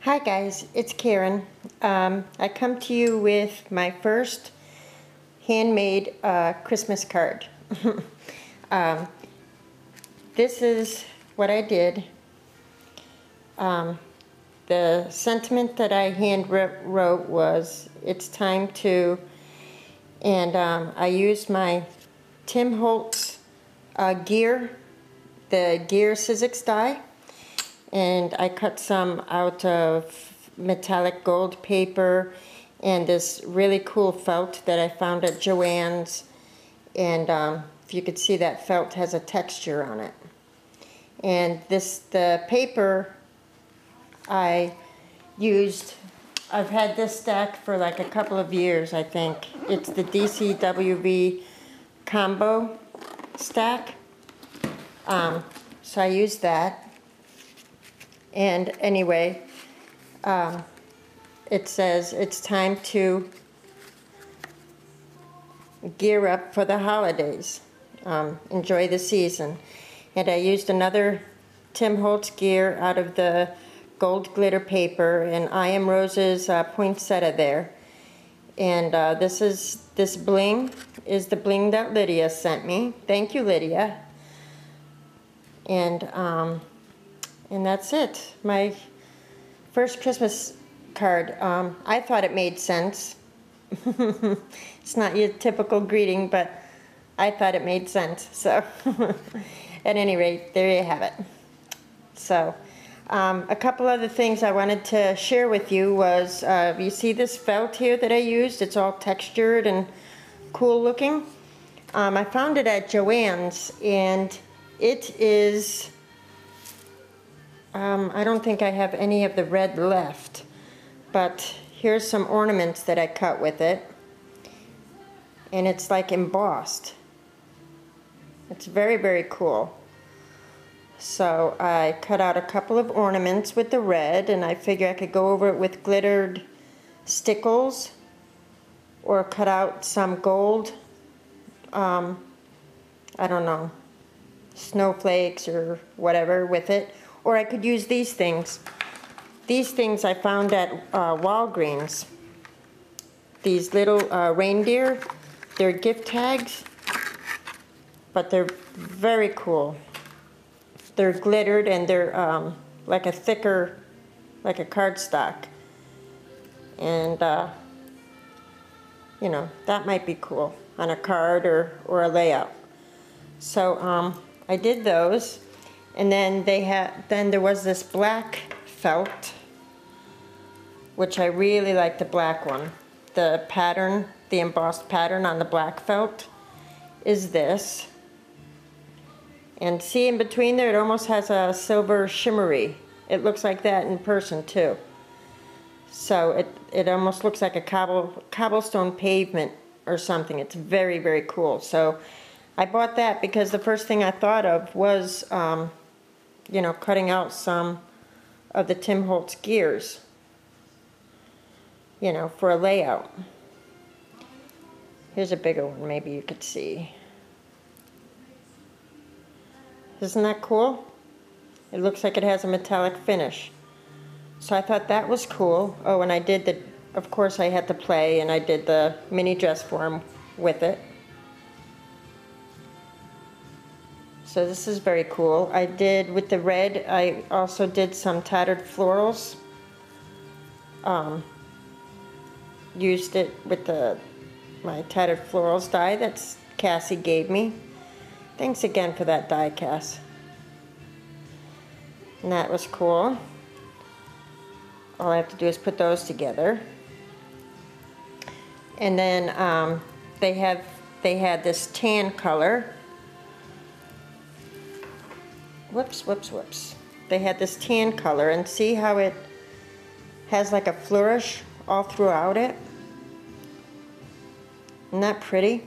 Hi guys, it's Karen. I come to you with my first handmade Christmas card. This is what I did. The sentiment that I hand wrote was, it's time to, and I used my Tim Holtz the Gear Sizzix die. And I cut some out of metallic gold paper and this really cool felt that I found at Joann's. And if you could see, that felt has a texture on it. And the paper I used, I've had this stack for like a couple of years, I think. It's the DCWV combo stack. So I used that. And anyway, it says it's time to gear up for the holidays. Enjoy the season. And I used another Tim Holtz gear out of the gold glitter paper, and I Am Rose's poinsettia there. And this bling is the bling that Lydia sent me. Thank you, Lydia. And that's it. My first Christmas card. I thought it made sense. It's not your typical greeting, but I thought it made sense. So, at any rate, there you have it. So, a couple other things I wanted to share with you was, you see this felt here that I used? It's all textured and cool looking. I found it at Joann's, and it is... I don't think I have any of the red left, but here's some ornaments that I cut with it, and it's like embossed. It's very, very cool. So I cut out a couple of ornaments with the red, and I figure I could go over it with glittered stickles, or cut out some gold, I don't know, snowflakes or whatever with it. Or I could use these things. These things I found at Walgreens. These little reindeer. They're gift tags, but they're very cool. They're glittered and they're like a thicker, like a cardstock. And, you know, that might be cool on a card or a layout. So I did those. And then there was this black felt, which I really like the black one. The pattern, the embossed pattern on the black felt is this. And see in between there, it almost has a silver shimmery. It looks like that in person too. So it almost looks like a cobblestone pavement or something. It's very, very cool. So I bought that because the first thing I thought of was you know, cutting out some of the Tim Holtz gears, you know, for a layout. Here's a bigger one, maybe you could see. Isn't that cool? It looks like it has a metallic finish. So I thought that was cool. Oh, and I did of course I had to play, and I did the mini dress form with it. So this is very cool. I did, with the red, I also did some tattered florals. Used it with my tattered florals die that Cassie gave me. Thanks again for that die, Cass. And that was cool. All I have to do is put those together. And then they had this tan color. Whoops. They had this tan color, and see how it has like a flourish all throughout it? Isn't that pretty?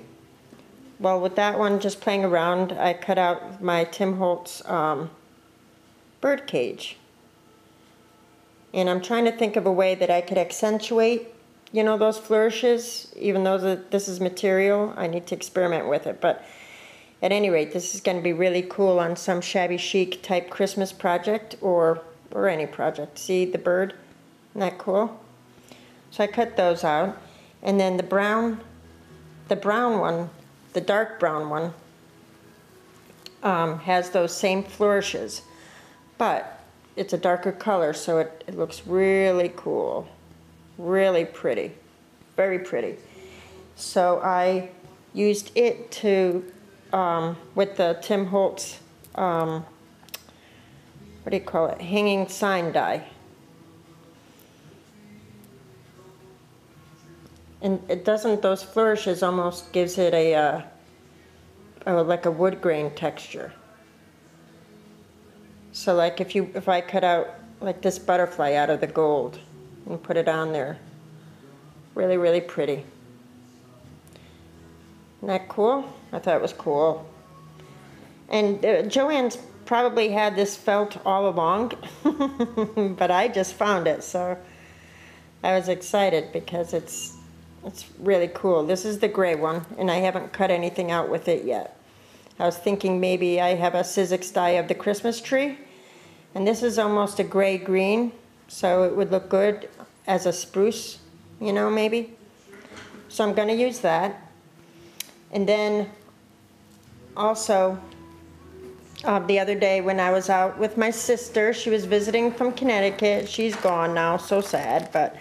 Well, with that one, just playing around, I cut out my Tim Holtz bird cage. And I'm trying to think of a way that I could accentuate, you know, those flourishes, even though this is material. I need to experiment with it, but at any rate, this is going to be really cool on some shabby chic type Christmas project or any project. See the bird? Isn't that cool? So I cut those out. And then the brown one, the dark brown one, has those same flourishes, but it's a darker color, so it looks really cool, really pretty, very pretty. So I used it to, with the Tim Holtz, what do you call it, hanging sign die. And it doesn't, those flourishes almost gives it a like a wood grain texture. So like if I cut out like this butterfly out of the gold and put it on there, really, really pretty. Isn't that cool? I thought it was cool. And Joanne's probably had this felt all along, but I just found it, so I was excited because it's really cool. This is the gray one, and I haven't cut anything out with it yet. I was thinking maybe I have a Sizzix die of the Christmas tree, and this is almost a gray-green, so it would look good as a spruce, you know, maybe. So I'm going to use that. And then also, the other day when I was out with my sister, she was visiting from Connecticut. She's gone now, so sad, but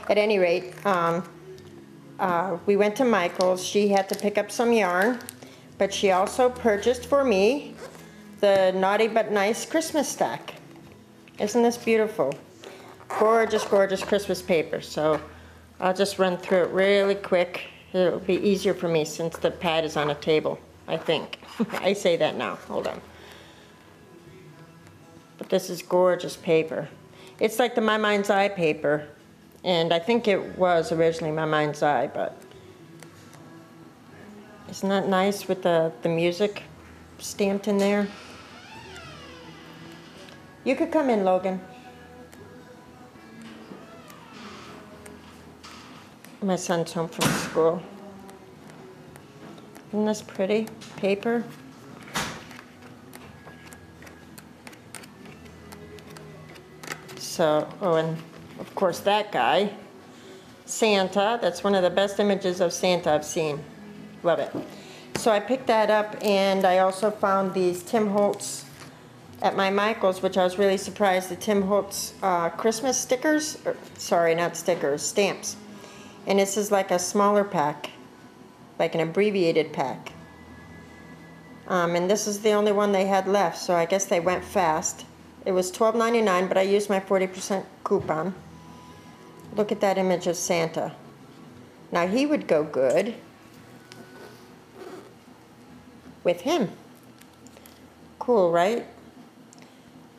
at any rate, we went to Michael's. She had to pick up some yarn, but she also purchased for me the Naughty But Nice Christmas stack. Isn't this beautiful? Gorgeous, gorgeous Christmas paper. So I'll just run through it really quick. It'll be easier for me since the pad is on a table, I think. I say that now. Hold on. But this is gorgeous paper. It's like the My Mind's Eye paper. And I think it was originally My Mind's Eye, but isn't that nice with the music stamped in there? You could come in, Logan. My son's home from school. Isn't this pretty paper? So, oh, and of course that guy, Santa. That's one of the best images of Santa I've seen. Love it. So I picked that up, and I also found these Tim Holtz at my Michael's, which I was really surprised, the Tim Holtz Christmas stickers, sorry, not stickers, stamps. And this is like a smaller pack, like an abbreviated pack. And this is the only one they had left, so I guess they went fast. It was $12.99, but I used my 40% coupon. Look at that image of Santa. Now he would go good with him. Cool, right?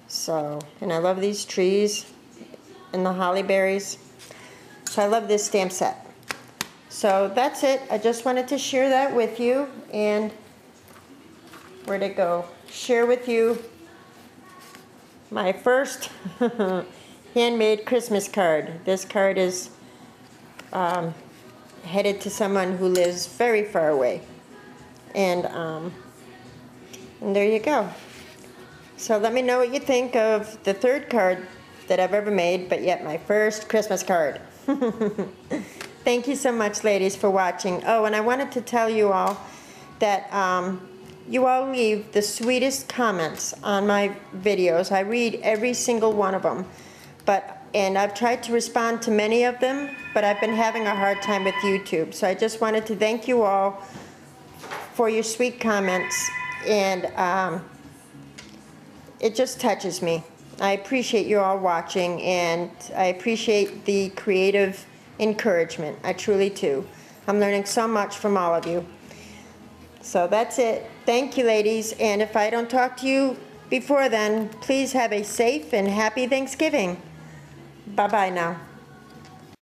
So, and I love these trees and the holly berries. So I love this stamp set. So that's it. I just wanted to share that with you. And where'd it go? Share with you my first handmade Christmas card. This card is headed to someone who lives very far away. And there you go. So let me know what you think of the third card that I've ever made, but yet my first Christmas card. Thank you so much, ladies, for watching. Oh, and I wanted to tell you all that you all leave the sweetest comments on my videos. I read every single one of them, and I've tried to respond to many of them, but I've been having a hard time with YouTube. So I just wanted to thank you all for your sweet comments, and it just touches me. I appreciate you all watching, and I appreciate the creative encouragement. I truly do. I'm learning so much from all of you. So that's it. Thank you, ladies, and if I don't talk to you before then, please have a safe and happy Thanksgiving. Bye-bye now.